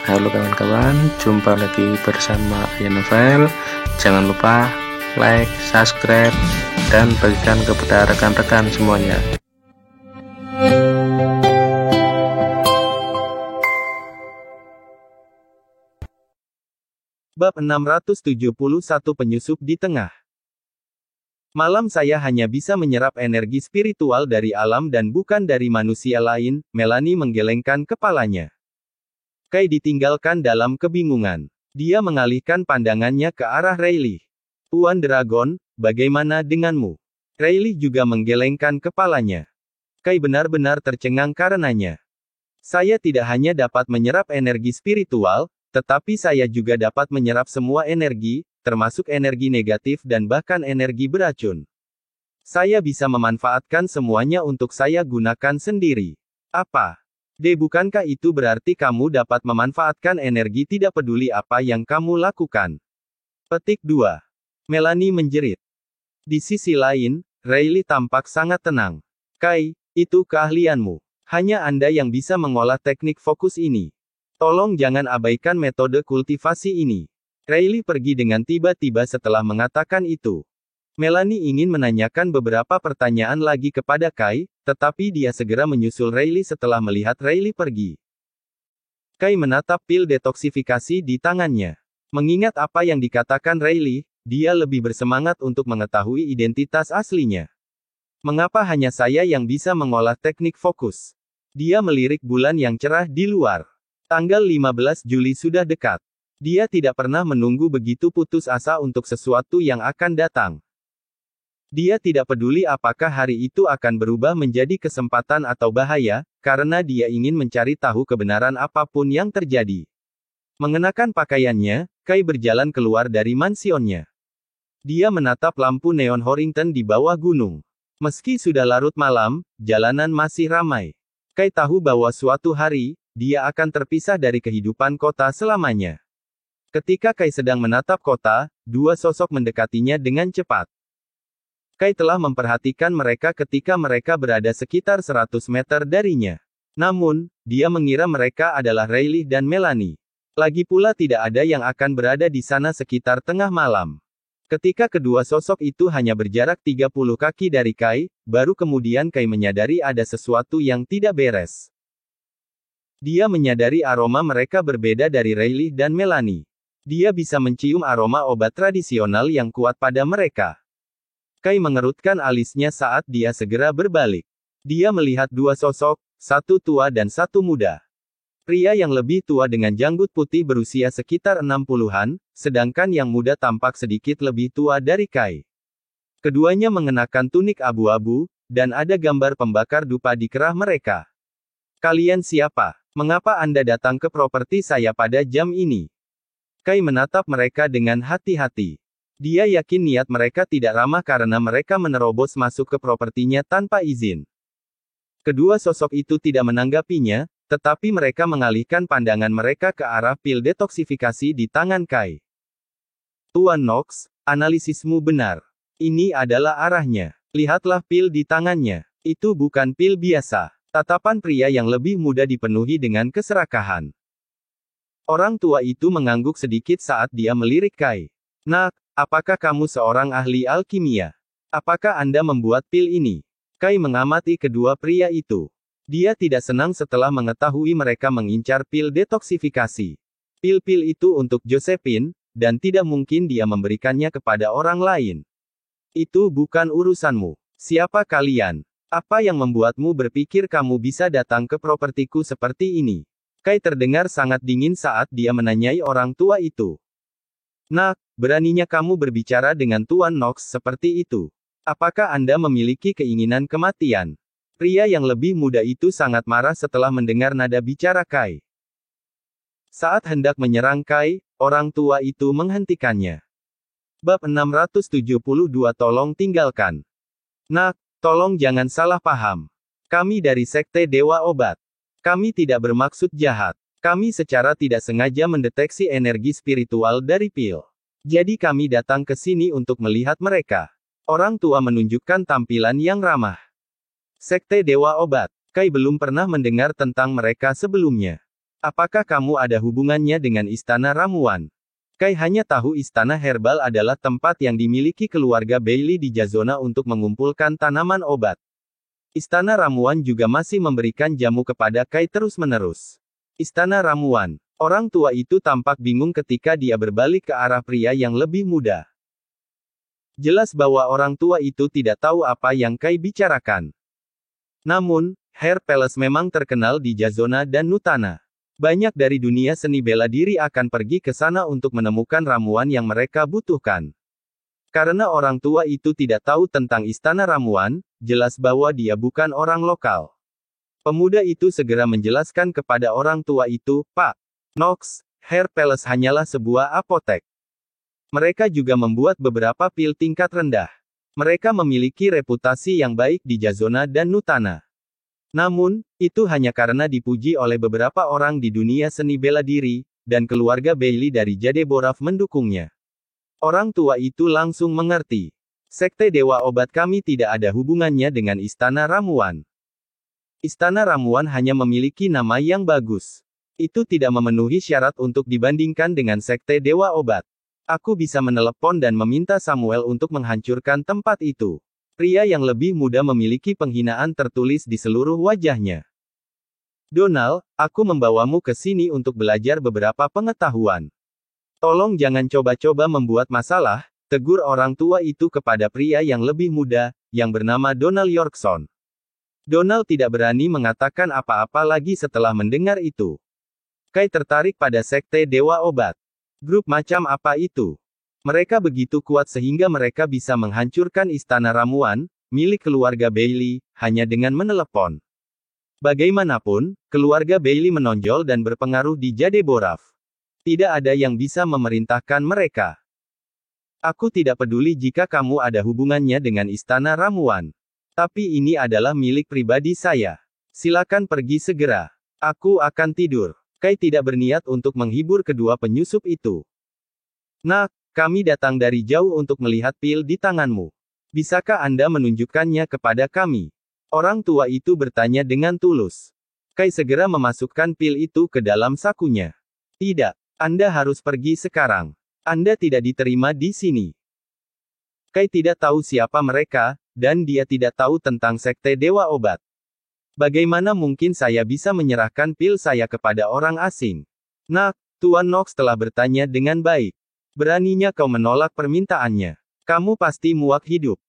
Halo kawan-kawan, jumpa lagi bersama Aya Novel. Jangan lupa like, subscribe, dan bagikan kepada rekan-rekan semuanya. Bab 671 Penyusup di Tengah. Malam saya hanya bisa menyerap energi spiritual dari alam dan bukan dari manusia lain. Melanie menggelengkan kepalanya. Kai ditinggalkan dalam kebingungan. Dia mengalihkan pandangannya ke arah Rayleigh. Tuan Dragon, bagaimana denganmu? Rayleigh juga menggelengkan kepalanya. Kai benar-benar tercengang karenanya. Saya tidak hanya dapat menyerap energi spiritual, tetapi saya juga dapat menyerap semua energi, termasuk energi negatif dan bahkan energi beracun. Saya bisa memanfaatkan semuanya untuk saya gunakan sendiri. Apa? Bukankah itu berarti kamu dapat memanfaatkan energi tidak peduli apa yang kamu lakukan? Petik 2. Melanie menjerit. Di sisi lain, Rayleigh tampak sangat tenang. Kai, itu keahlianmu. Hanya Anda yang bisa mengolah teknik fokus ini. Tolong jangan abaikan metode kultivasi ini. Rayleigh pergi dengan tiba-tiba setelah mengatakan itu. Melanie ingin menanyakan beberapa pertanyaan lagi kepada Kai, tetapi dia segera menyusul Rayleigh setelah melihat Rayleigh pergi. Kai menatap pil detoksifikasi di tangannya. Mengingat apa yang dikatakan Rayleigh, dia lebih bersemangat untuk mengetahui identitas aslinya. Mengapa hanya saya yang bisa mengolah teknik fokus? Dia melirik bulan yang cerah di luar. Tanggal 15 Juli sudah dekat. Dia tidak pernah menunggu begitu putus asa untuk sesuatu yang akan datang. Dia tidak peduli apakah hari itu akan berubah menjadi kesempatan atau bahaya, karena dia ingin mencari tahu kebenaran apapun yang terjadi. Mengenakan pakaiannya, Kai berjalan keluar dari mansionnya. Dia menatap lampu neon Horrington di bawah gunung. Meski sudah larut malam, jalanan masih ramai. Kai tahu bahwa suatu hari, dia akan terpisah dari kehidupan kota selamanya. Ketika Kai sedang menatap kota, dua sosok mendekatinya dengan cepat. Kai telah memperhatikan mereka ketika mereka berada sekitar 100 meter darinya. Namun, dia mengira mereka adalah Rayleigh dan Melanie. Lagi pula tidak ada yang akan berada di sana sekitar tengah malam. Ketika kedua sosok itu hanya berjarak 30 kaki dari Kai, baru kemudian Kai menyadari ada sesuatu yang tidak beres. Dia menyadari aroma mereka berbeda dari Rayleigh dan Melanie. Dia bisa mencium aroma obat tradisional yang kuat pada mereka. Kai mengerutkan alisnya saat dia segera berbalik. Dia melihat dua sosok, satu tua dan satu muda. Pria yang lebih tua dengan janggut putih berusia sekitar 60-an, sedangkan yang muda tampak sedikit lebih tua dari Kai. Keduanya mengenakan tunik abu-abu, dan ada gambar pembakar dupa di kerah mereka. Kalian siapa? Mengapa Anda datang ke properti saya pada jam ini? Kai menatap mereka dengan hati-hati. Dia yakin niat mereka tidak ramah karena mereka menerobos masuk ke propertinya tanpa izin. Kedua sosok itu tidak menanggapinya, tetapi mereka mengalihkan pandangan mereka ke arah pil detoksifikasi di tangan Kai. Tuan Knox, analisismu benar. Ini adalah arahnya. Lihatlah pil di tangannya. Itu bukan pil biasa. Tatapan pria yang lebih muda dipenuhi dengan keserakahan. Orang tua itu mengangguk sedikit saat dia melirik Kai. Nak, apakah kamu seorang ahli alkimia? Apakah Anda membuat pil ini? Kai mengamati kedua pria itu. Dia tidak senang setelah mengetahui mereka mengincar pil detoksifikasi. Pil-pil itu untuk Josephine, dan tidak mungkin dia memberikannya kepada orang lain. Itu bukan urusanmu. Siapa kalian? Apa yang membuatmu berpikir kamu bisa datang ke propertiku seperti ini? Kai terdengar sangat dingin saat dia menanyai orang tua itu. Nak, beraninya kamu berbicara dengan Tuan Knox seperti itu? Apakah Anda memiliki keinginan kematian? Pria yang lebih muda itu sangat marah setelah mendengar nada bicara Kai. Saat hendak menyerang Kai, orang tua itu menghentikannya. Bab 672 Tolong tinggalkan. Nak, tolong jangan salah paham. Kami dari Sekte Dewa Obat. Kami tidak bermaksud jahat. Kami secara tidak sengaja mendeteksi energi spiritual dari pil. Jadi kami datang ke sini untuk melihat mereka. Orang tua menunjukkan tampilan yang ramah. Sekte Dewa Obat. Kai belum pernah mendengar tentang mereka sebelumnya. Apakah kamu ada hubungannya dengan istana ramuan? Kai hanya tahu istana herbal adalah tempat yang dimiliki keluarga Bailey di Jazona untuk mengumpulkan tanaman obat. Istana ramuan juga masih memberikan jamu kepada Kai terus-menerus. Istana ramuan. Orang tua itu tampak bingung ketika dia berbalik ke arah pria yang lebih muda. Jelas bahwa orang tua itu tidak tahu apa yang Kai bicarakan. Namun, Hair Palace memang terkenal di Jazona dan Nutana. Banyak dari dunia seni bela diri akan pergi ke sana untuk menemukan ramuan yang mereka butuhkan. Karena orang tua itu tidak tahu tentang istana ramuan, jelas bahwa dia bukan orang lokal. Pemuda itu segera menjelaskan kepada orang tua itu, "Pak Knox, Hair Palace hanyalah sebuah apotek. Mereka juga membuat beberapa pil tingkat rendah. Mereka memiliki reputasi yang baik di Jazona dan Nutana. Namun, itu hanya karena dipuji oleh beberapa orang di dunia seni bela diri, dan keluarga Bailey dari Jade Boraf mendukungnya." Orang tua itu langsung mengerti. Sekte Dewa Obat kami tidak ada hubungannya dengan istana ramuan. Istana ramuan hanya memiliki nama yang bagus. Itu tidak memenuhi syarat untuk dibandingkan dengan Sekte Dewa Obat. Aku bisa menelepon dan meminta Samuel untuk menghancurkan tempat itu. Pria yang lebih muda memiliki penghinaan tertulis di seluruh wajahnya. Donald, aku membawamu ke sini untuk belajar beberapa pengetahuan. Tolong jangan coba-coba membuat masalah, tegur orang tua itu kepada pria yang lebih muda, yang bernama Donald Yorkson. Donald tidak berani mengatakan apa-apa lagi setelah mendengar itu. Kai tertarik pada Sekte Dewa Obat. Grup macam apa itu? Mereka begitu kuat sehingga mereka bisa menghancurkan istana ramuan, milik keluarga Bailey, hanya dengan menelepon. Bagaimanapun, keluarga Bailey menonjol dan berpengaruh di Jade Boraf. Tidak ada yang bisa memerintahkan mereka. Aku tidak peduli jika kamu ada hubungannya dengan istana ramuan. Tapi ini adalah milik pribadi saya. Silakan pergi segera. Aku akan tidur. Kai tidak berniat untuk menghibur kedua penyusup itu. Nak, kami datang dari jauh untuk melihat pil di tanganmu. Bisakah Anda menunjukkannya kepada kami? Orang tua itu bertanya dengan tulus. Kai segera memasukkan pil itu ke dalam sakunya. Tidak. Anda harus pergi sekarang. Anda tidak diterima di sini. Kai tidak tahu siapa mereka, dan dia tidak tahu tentang Sekte Dewa Obat. Bagaimana mungkin saya bisa menyerahkan pil saya kepada orang asing? Nak, Tuan Knox telah bertanya dengan baik. Beraninya kau menolak permintaannya. Kamu pasti muak hidup.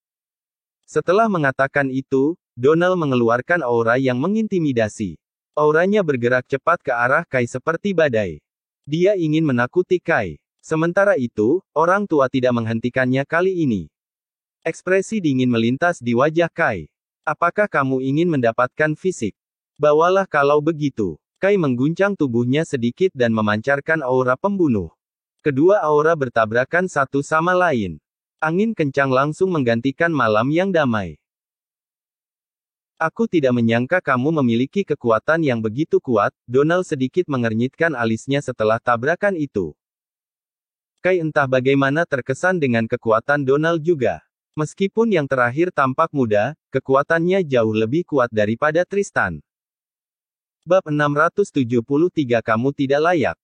Setelah mengatakan itu, Donald mengeluarkan aura yang mengintimidasi. Auranya bergerak cepat ke arah Kai seperti badai. Dia ingin menakuti Kai. Sementara itu, orang tua tidak menghentikannya kali ini. Ekspresi dingin melintas di wajah Kai. Apakah kamu ingin mendapatkan fisik? Bawalah kalau begitu. Kai mengguncang tubuhnya sedikit dan memancarkan aura pembunuh. Kedua aura bertabrakan satu sama lain. Angin kencang langsung menggantikan malam yang damai. Aku tidak menyangka kamu memiliki kekuatan yang begitu kuat, Donald sedikit mengernyitkan alisnya setelah tabrakan itu. Kai entah bagaimana terkesan dengan kekuatan Donald juga. Meskipun yang terakhir tampak muda, kekuatannya jauh lebih kuat daripada Tristan. Bab 673 Kamu tidak layak.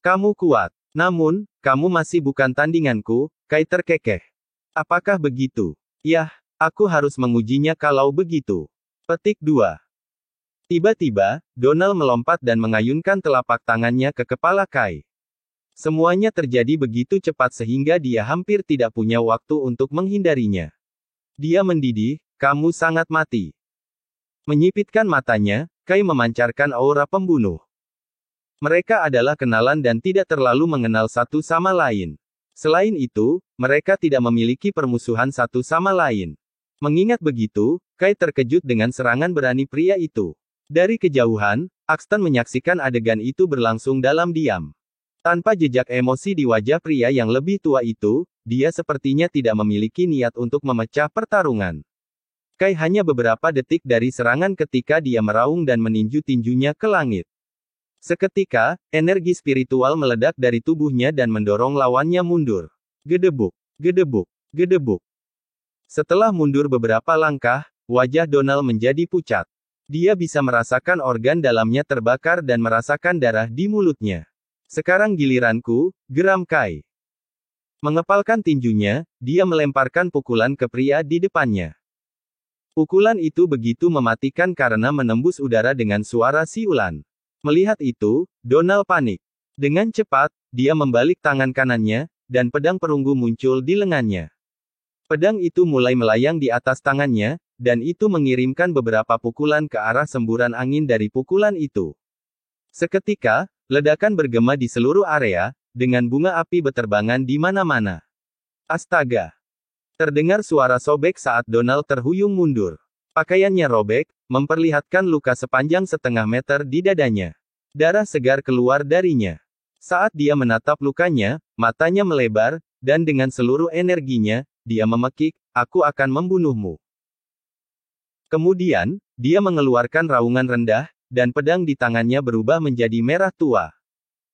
Kamu kuat. Namun, kamu masih bukan tandinganku, Kai terkekeh. Apakah begitu? Yah, aku harus mengujinya kalau begitu. Petik 2. Tiba-tiba, Donald melompat dan mengayunkan telapak tangannya ke kepala Kai. Semuanya terjadi begitu cepat sehingga dia hampir tidak punya waktu untuk menghindarinya. Dia mendidih, kamu sangat mati. Menyipitkan matanya, Kai memancarkan aura pembunuh. Mereka adalah kenalan dan tidak terlalu mengenal satu sama lain. Selain itu, mereka tidak memiliki permusuhan satu sama lain. Mengingat begitu, Kai terkejut dengan serangan berani pria itu. Dari kejauhan, Axton menyaksikan adegan itu berlangsung dalam diam. Tanpa jejak emosi di wajah pria yang lebih tua itu, dia sepertinya tidak memiliki niat untuk memecah pertarungan. Kai hanya beberapa detik dari serangan ketika dia meraung dan meninju tinjunya ke langit. Seketika, energi spiritual meledak dari tubuhnya dan mendorong lawannya mundur. Gedebuk, gedebuk, gedebuk. Setelah mundur beberapa langkah, wajah Donald menjadi pucat. Dia bisa merasakan organ dalamnya terbakar dan merasakan darah di mulutnya. Sekarang giliranku, geram Kai. Mengepalkan tinjunya, dia melemparkan pukulan ke pria di depannya. Pukulan itu begitu mematikan karena menembus udara dengan suara siulan. Melihat itu, Donald panik. Dengan cepat, dia membalik tangan kanannya, dan pedang perunggu muncul di lengannya. Pedang itu mulai melayang di atas tangannya, dan itu mengirimkan beberapa pukulan ke arah semburan angin dari pukulan itu. Seketika, ledakan bergema di seluruh area, dengan bunga api beterbangan di mana-mana. Astaga! Terdengar suara sobek saat Donald terhuyung mundur. Pakaiannya robek, memperlihatkan luka sepanjang setengah meter di dadanya. Darah segar keluar darinya. Saat dia menatap lukanya, matanya melebar, dan dengan seluruh energinya, dia memekik, "Aku akan membunuhmu." Kemudian, dia mengeluarkan raungan rendah, dan pedang di tangannya berubah menjadi merah tua.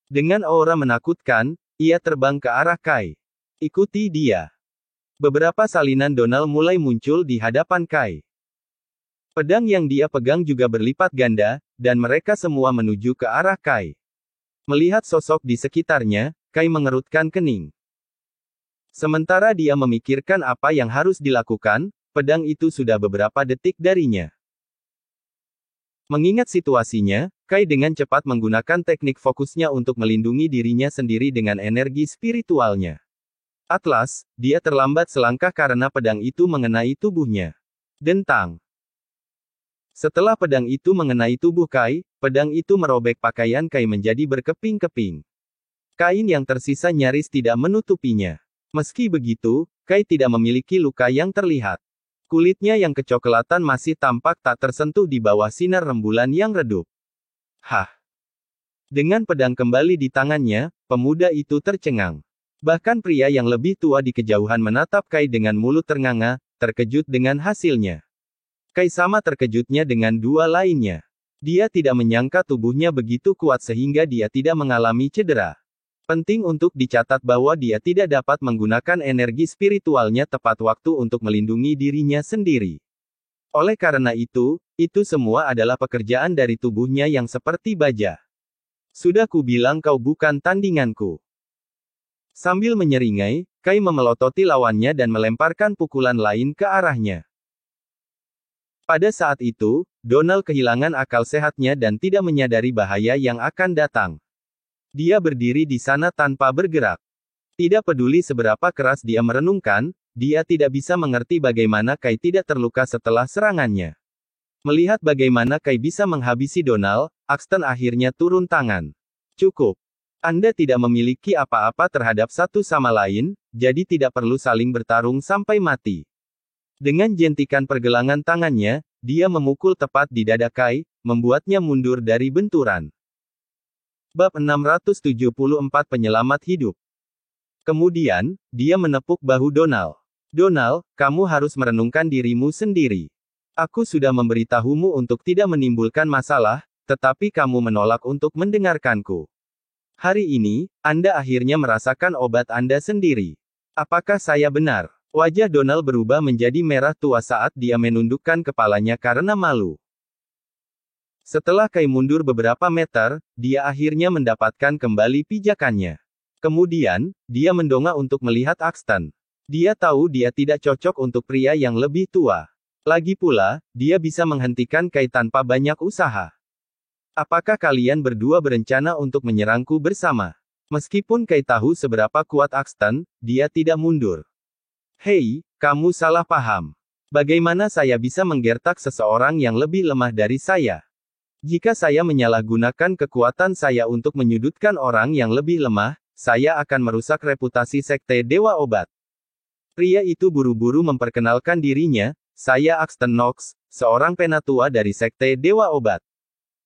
Dengan aura menakutkan, ia terbang ke arah Kai. Ikuti dia. Beberapa salinan Donald mulai muncul di hadapan Kai. Pedang yang dia pegang juga berlipat ganda, dan mereka semua menuju ke arah Kai. Melihat sosok di sekitarnya, Kai mengerutkan kening. Sementara dia memikirkan apa yang harus dilakukan, pedang itu sudah beberapa detik darinya. Mengingat situasinya, Kai dengan cepat menggunakan teknik fokusnya untuk melindungi dirinya sendiri dengan energi spiritualnya. Atlas, dia terlambat selangkah karena pedang itu mengenai tubuhnya. Dentang. Setelah pedang itu mengenai tubuh Kai, pedang itu merobek pakaian Kai menjadi berkeping-keping. Kain yang tersisa nyaris tidak menutupinya. Meski begitu, Kai tidak memiliki luka yang terlihat. Kulitnya yang kecoklatan masih tampak tak tersentuh di bawah sinar rembulan yang redup. Hah! Dengan pedang kembali di tangannya, pemuda itu tercengang. Bahkan pria yang lebih tua di kejauhan menatap Kai dengan mulut ternganga, terkejut dengan hasilnya. Kai sama terkejutnya dengan dua lainnya. Dia tidak menyangka tubuhnya begitu kuat sehingga dia tidak mengalami cedera. Penting untuk dicatat bahwa dia tidak dapat menggunakan energi spiritualnya tepat waktu untuk melindungi dirinya sendiri. Oleh karena itu semua adalah pekerjaan dari tubuhnya yang seperti baja. Sudah kubilang kau bukan tandinganku. Sambil menyeringai, Kai memelototi lawannya dan melemparkan pukulan lain ke arahnya. Pada saat itu, Donald kehilangan akal sehatnya dan tidak menyadari bahaya yang akan datang. Dia berdiri di sana tanpa bergerak. Tidak peduli seberapa keras dia merenungkan, dia tidak bisa mengerti bagaimana Kai tidak terluka setelah serangannya. Melihat bagaimana Kai bisa menghabisi Donald, Axton akhirnya turun tangan. Cukup. Anda tidak memiliki apa-apa terhadap satu sama lain, jadi tidak perlu saling bertarung sampai mati. Dengan jentikan pergelangan tangannya, dia memukul tepat di dada Kai, membuatnya mundur dari benturan. Bab 674 Penyelamat Hidup. Kemudian, dia menepuk bahu Donald. Donald, kamu harus merenungkan dirimu sendiri. Aku sudah memberitahumu untuk tidak menimbulkan masalah, tetapi kamu menolak untuk mendengarkanku. Hari ini, Anda akhirnya merasakan obat Anda sendiri. Apakah saya benar? Wajah Donald berubah menjadi merah tua saat dia menundukkan kepalanya karena malu. Setelah Kai mundur beberapa meter, dia akhirnya mendapatkan kembali pijakannya. Kemudian, dia mendongak untuk melihat Axton. Dia tahu dia tidak cocok untuk pria yang lebih tua. Lagi pula, dia bisa menghentikan Kai tanpa banyak usaha. Apakah kalian berdua berencana untuk menyerangku bersama? Meskipun Kai tahu seberapa kuat Axton, dia tidak mundur. Hei, kamu salah paham. Bagaimana saya bisa menggertak seseorang yang lebih lemah dari saya? Jika saya menyalahgunakan kekuatan saya untuk menyudutkan orang yang lebih lemah, saya akan merusak reputasi Sekte Dewa Obat. Pria itu buru-buru memperkenalkan dirinya, saya Axton Knox, seorang penatua dari Sekte Dewa Obat.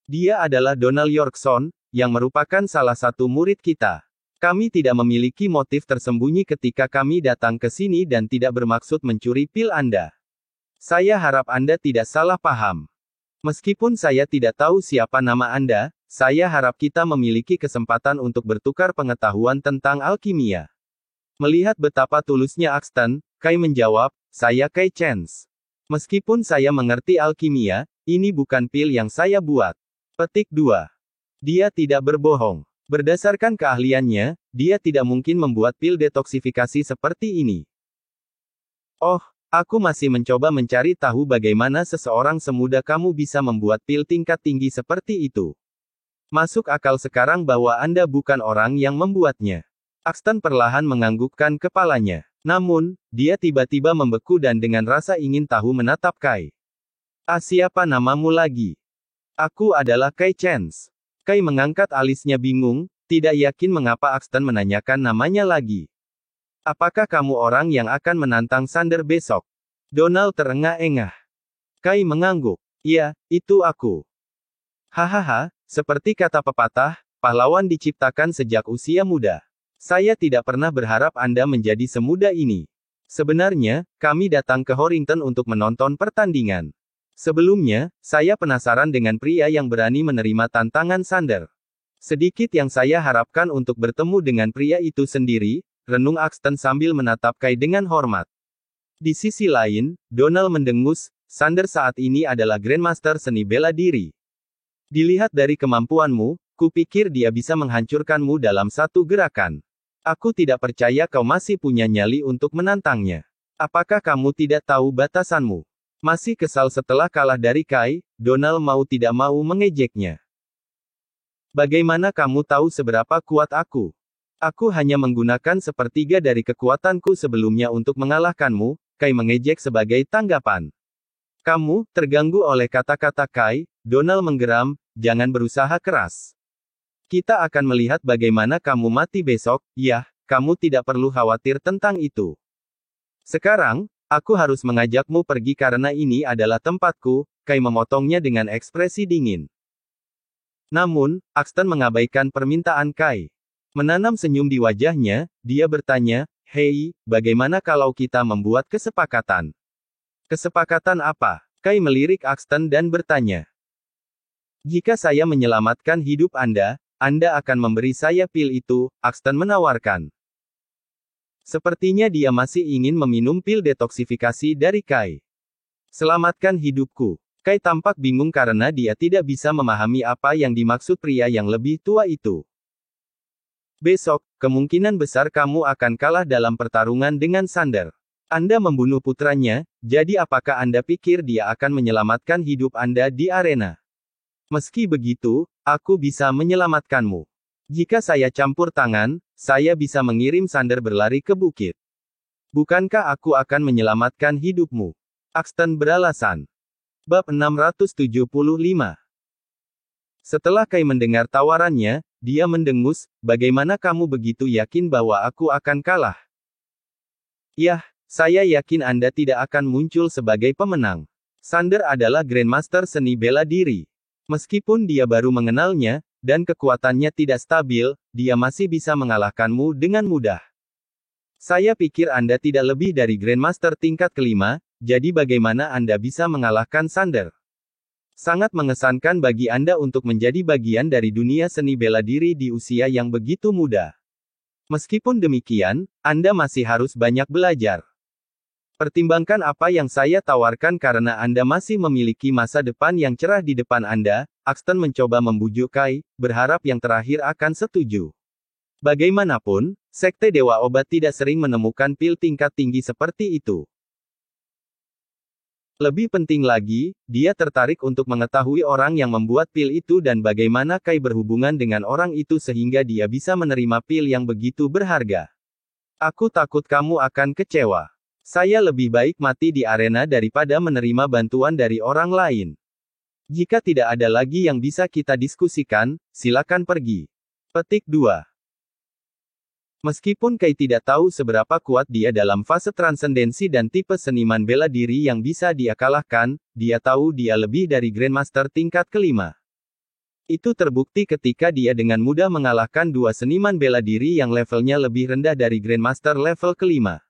Dia adalah Donald Yorkson, yang merupakan salah satu murid kita. Kami tidak memiliki motif tersembunyi ketika kami datang ke sini dan tidak bermaksud mencuri pil Anda. Saya harap Anda tidak salah paham. Meskipun saya tidak tahu siapa nama Anda, saya harap kita memiliki kesempatan untuk bertukar pengetahuan tentang alkimia. Melihat betapa tulusnya Axton, Kai menjawab, saya Kai Chance. Meskipun saya mengerti alkimia, ini bukan pil yang saya buat. Petik 2. Dia tidak berbohong. Berdasarkan keahliannya, dia tidak mungkin membuat pil detoksifikasi seperti ini. Oh, aku masih mencoba mencari tahu bagaimana seseorang semuda kamu bisa membuat pil tingkat tinggi seperti itu. Masuk akal sekarang bahwa Anda bukan orang yang membuatnya. Axton perlahan menganggukkan kepalanya. Namun, dia tiba-tiba membeku dan dengan rasa ingin tahu menatap Kai. Siapa namamu lagi? Aku adalah Kai Chance. Kai mengangkat alisnya bingung, tidak yakin mengapa Axton menanyakan namanya lagi. Apakah kamu orang yang akan menantang Sander besok? Donald terengah-engah. Kai mengangguk. Iya, itu aku. Hahaha, seperti kata pepatah, pahlawan diciptakan sejak usia muda. Saya tidak pernah berharap Anda menjadi semuda ini. Sebenarnya, kami datang ke Horrington untuk menonton pertandingan. Sebelumnya, saya penasaran dengan pria yang berani menerima tantangan Sander. Sedikit yang saya harapkan untuk bertemu dengan pria itu sendiri, renung Axton sambil menatap Kai dengan hormat. Di sisi lain, Donald mendengus, Sander saat ini adalah Grandmaster seni bela diri. Dilihat dari kemampuanmu, kupikir dia bisa menghancurkanmu dalam satu gerakan. Aku tidak percaya kau masih punya nyali untuk menantangnya. Apakah kamu tidak tahu batasanmu? Masih kesal setelah kalah dari Kai, Donald mau tidak mau mengejeknya. Bagaimana kamu tahu seberapa kuat aku? Aku hanya menggunakan sepertiga dari kekuatanku sebelumnya untuk mengalahkanmu, Kai mengejek sebagai tanggapan. Kamu, terganggu oleh kata-kata Kai, Donald menggeram, jangan berusaha keras. Kita akan melihat bagaimana kamu mati besok, yah, kamu tidak perlu khawatir tentang itu. Sekarang, aku harus mengajakmu pergi karena ini adalah tempatku, Kai memotongnya dengan ekspresi dingin. Namun, Axton mengabaikan permintaan Kai. Menanam senyum di wajahnya, dia bertanya, hei, bagaimana kalau kita membuat kesepakatan? Kesepakatan apa? Kai melirik Axton dan bertanya. Jika saya menyelamatkan hidup Anda akan memberi saya pil itu, Axton menawarkan. Sepertinya dia masih ingin meminum pil detoksifikasi dari Kai. Selamatkan hidupku. Kai tampak bingung karena dia tidak bisa memahami apa yang dimaksud pria yang lebih tua itu. Besok, kemungkinan besar kamu akan kalah dalam pertarungan dengan Sander. Anda membunuh putranya, jadi apakah Anda pikir dia akan menyelamatkan hidup Anda di arena? Meski begitu, aku bisa menyelamatkanmu. Jika saya campur tangan, saya bisa mengirim Sander berlari ke bukit. Bukankah aku akan menyelamatkan hidupmu? Axton beralasan. Bab 675. Setelah Kai mendengar tawarannya, dia mendengus, bagaimana kamu begitu yakin bahwa aku akan kalah? Yah, saya yakin Anda tidak akan muncul sebagai pemenang. Sander adalah Grandmaster seni bela diri. Meskipun dia baru mengenalnya, dan kekuatannya tidak stabil, dia masih bisa mengalahkanmu dengan mudah. Saya pikir Anda tidak lebih dari Grandmaster tingkat kelima, jadi bagaimana Anda bisa mengalahkan Sander? Sangat mengesankan bagi Anda untuk menjadi bagian dari dunia seni bela diri di usia yang begitu muda. Meskipun demikian, Anda masih harus banyak belajar. Pertimbangkan apa yang saya tawarkan karena Anda masih memiliki masa depan yang cerah di depan Anda. Axton mencoba membujuk Kai, berharap yang terakhir akan setuju. Bagaimanapun, Sekte Dewa Obat tidak sering menemukan pil tingkat tinggi seperti itu. Lebih penting lagi, dia tertarik untuk mengetahui orang yang membuat pil itu dan bagaimana Kai berhubungan dengan orang itu sehingga dia bisa menerima pil yang begitu berharga. Aku takut kamu akan kecewa. Saya lebih baik mati di arena daripada menerima bantuan dari orang lain. Jika tidak ada lagi yang bisa kita diskusikan, silakan pergi. Petik 2. Meskipun Kai tidak tahu seberapa kuat dia dalam fase transendensi dan tipe seniman bela diri yang bisa dia kalahkan, dia tahu dia lebih dari Grandmaster tingkat kelima. Itu terbukti ketika dia dengan mudah mengalahkan dua seniman bela diri yang levelnya lebih rendah dari Grandmaster level kelima.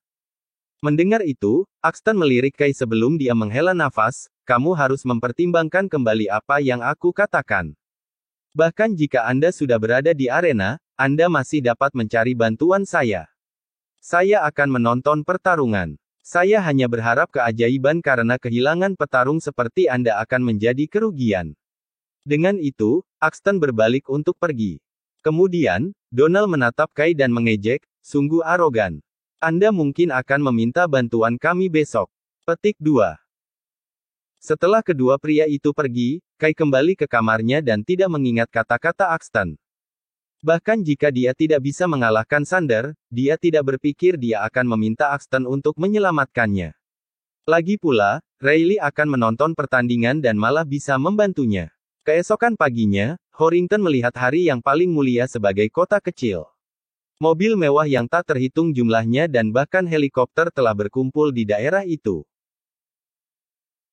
Mendengar itu, Axton melirik Kai sebelum dia menghela nafas, kamu harus mempertimbangkan kembali apa yang aku katakan. Bahkan jika Anda sudah berada di arena, Anda masih dapat mencari bantuan saya. Saya akan menonton pertarungan. Saya hanya berharap keajaiban karena kehilangan petarung seperti Anda akan menjadi kerugian. Dengan itu, Axton berbalik untuk pergi. Kemudian, Donald menatap Kai dan mengejek, sungguh arogan. Anda mungkin akan meminta bantuan kami besok. Petik 2. Setelah kedua pria itu pergi, Kai kembali ke kamarnya dan tidak mengingat kata-kata Axton. Bahkan jika dia tidak bisa mengalahkan Sander, dia tidak berpikir dia akan meminta Axton untuk menyelamatkannya. Lagi pula, Riley akan menonton pertandingan dan malah bisa membantunya. Keesokan paginya, Horrington melihat hari yang paling mulia sebagai kota kecil. Mobil mewah yang tak terhitung jumlahnya dan bahkan helikopter telah berkumpul di daerah itu.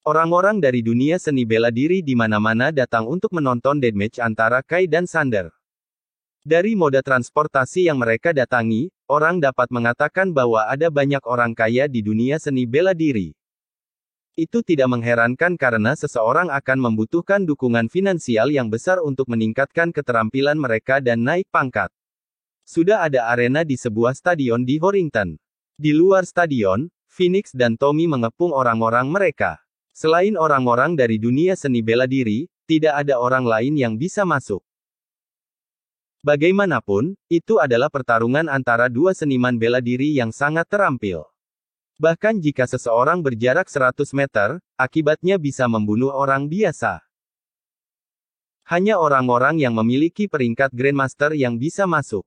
Orang-orang dari dunia seni bela diri di mana-mana datang untuk menonton deathmatch antara Kai dan Sander. Dari moda transportasi yang mereka datangi, orang dapat mengatakan bahwa ada banyak orang kaya di dunia seni bela diri. Itu tidak mengherankan karena seseorang akan membutuhkan dukungan finansial yang besar untuk meningkatkan keterampilan mereka dan naik pangkat. Sudah ada arena di sebuah stadion di Horrington. Di luar stadion, Phoenix dan Tommy mengepung orang-orang mereka. Selain orang-orang dari dunia seni bela diri, tidak ada orang lain yang bisa masuk. Bagaimanapun, itu adalah pertarungan antara dua seniman bela diri yang sangat terampil. Bahkan jika seseorang berjarak 100 meter, akibatnya bisa membunuh orang biasa. Hanya orang-orang yang memiliki peringkat Grandmaster yang bisa masuk.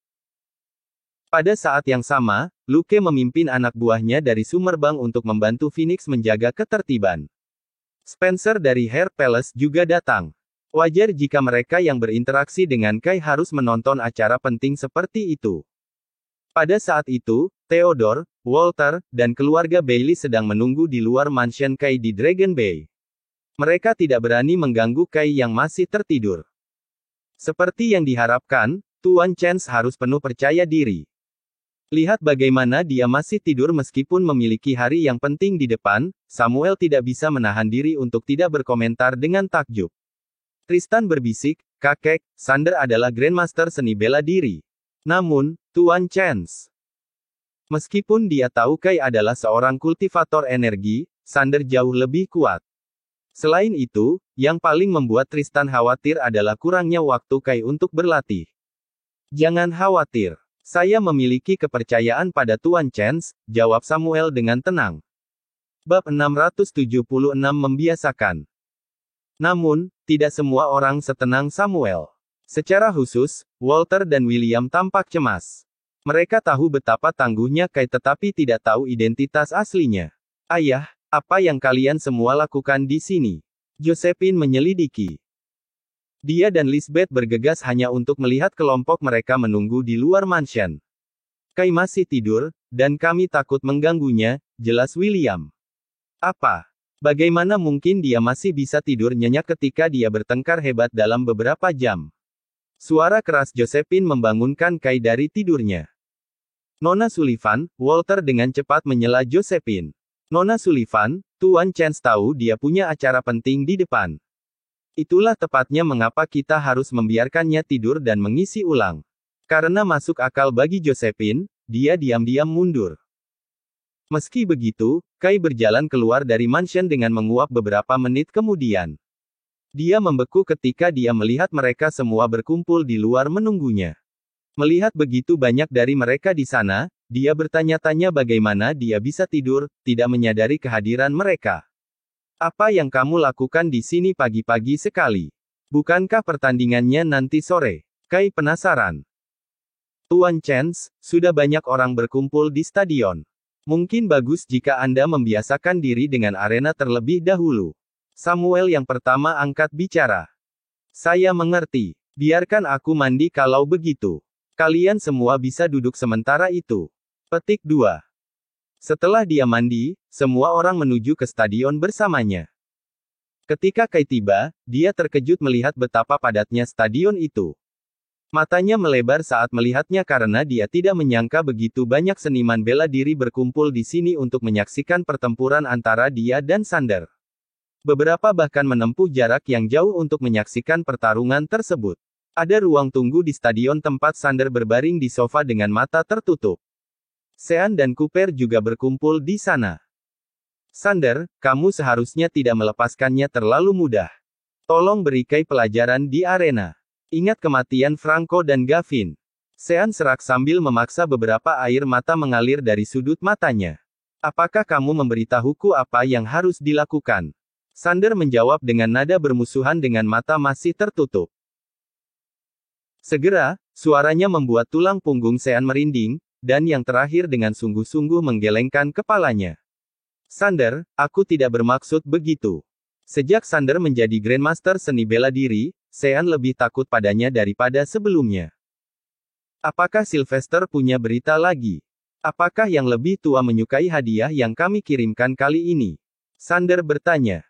Pada saat yang sama, Luke memimpin anak buahnya dari Summerbang untuk membantu Phoenix menjaga ketertiban. Spencer dari Hair Palace juga datang. Wajar jika mereka yang berinteraksi dengan Kai harus menonton acara penting seperti itu. Pada saat itu, Theodore, Walter, dan keluarga Bailey sedang menunggu di luar mansion Kai di Dragon Bay. Mereka tidak berani mengganggu Kai yang masih tertidur. Seperti yang diharapkan, Tuan Chance harus penuh percaya diri. Lihat bagaimana dia masih tidur meskipun memiliki hari yang penting di depan, Samuel tidak bisa menahan diri untuk tidak berkomentar dengan takjub. Tristan berbisik, kakek, Sander adalah Grandmaster seni bela diri. Namun, Tuan Chance. Meskipun dia tahu Kai adalah seorang kultivator energi, Sander jauh lebih kuat. Selain itu, yang paling membuat Tristan khawatir adalah kurangnya waktu Kai untuk berlatih. Jangan khawatir. Saya memiliki kepercayaan pada Tuan Chance, jawab Samuel dengan tenang. Bab 676 membiasakan. Namun, tidak semua orang setenang Samuel. Secara khusus, Walter dan William tampak cemas. Mereka tahu betapa tangguhnya Kai tetapi tidak tahu identitas aslinya. Ayah, apa yang kalian semua lakukan di sini? Josephine menyelidiki. Dia dan Lisbeth bergegas hanya untuk melihat kelompok mereka menunggu di luar mansion. Kai masih tidur, dan kami takut mengganggunya, jelas William. Apa? Bagaimana mungkin dia masih bisa tidur nyenyak ketika dia bertengkar hebat dalam beberapa jam? Suara keras Josephine membangunkan Kai dari tidurnya. Nona Sullivan, Walter dengan cepat menyela Josephine. Nona Sullivan, Tuan Chance tahu dia punya acara penting di depan. Itulah tepatnya mengapa kita harus membiarkannya tidur dan mengisi ulang. Karena masuk akal bagi Josephine, dia diam-diam mundur. Meski begitu, Kai berjalan keluar dari mansion dengan menguap beberapa menit kemudian. Dia membeku ketika dia melihat mereka semua berkumpul di luar menunggunya. Melihat begitu banyak dari mereka di sana, dia bertanya-tanya bagaimana dia bisa tidur, tidak menyadari kehadiran mereka. Apa yang kamu lakukan di sini pagi-pagi sekali? Bukankah pertandingannya nanti sore? Kai penasaran. Tuan Chance, sudah banyak orang berkumpul di stadion. Mungkin bagus jika Anda membiasakan diri dengan arena terlebih dahulu. Samuel yang pertama angkat bicara. Saya mengerti. Biarkan aku mandi kalau begitu. Kalian semua bisa duduk sementara itu. Petik 2. Setelah dia mandi, semua orang menuju ke stadion bersamanya. Ketika Kai tiba, dia terkejut melihat betapa padatnya stadion itu. Matanya melebar saat melihatnya karena dia tidak menyangka begitu banyak seniman bela diri berkumpul di sini untuk menyaksikan pertempuran antara dia dan Sander. Beberapa bahkan menempuh jarak yang jauh untuk menyaksikan pertarungan tersebut. Ada ruang tunggu di stadion tempat Sander berbaring di sofa dengan mata tertutup. Sean dan Cooper juga berkumpul di sana. Sander, kamu seharusnya tidak melepaskannya terlalu mudah. Tolong beri Kai pelajaran di arena. Ingat kematian Franco dan Gavin. Sean serak sambil memaksa beberapa air mata mengalir dari sudut matanya. Apakah kamu memberitahuku apa yang harus dilakukan? Sander menjawab dengan nada bermusuhan dengan mata masih tertutup. Segera, suaranya membuat tulang punggung Sean merinding, dan yang terakhir dengan sungguh-sungguh menggelengkan kepalanya. Sander, aku tidak bermaksud begitu. Sejak Sander menjadi Grandmaster seni bela diri, Sean lebih takut padanya daripada sebelumnya. Apakah Sylvester punya berita lagi? Apakah yang lebih tua menyukai hadiah yang kami kirimkan kali ini? Sander bertanya.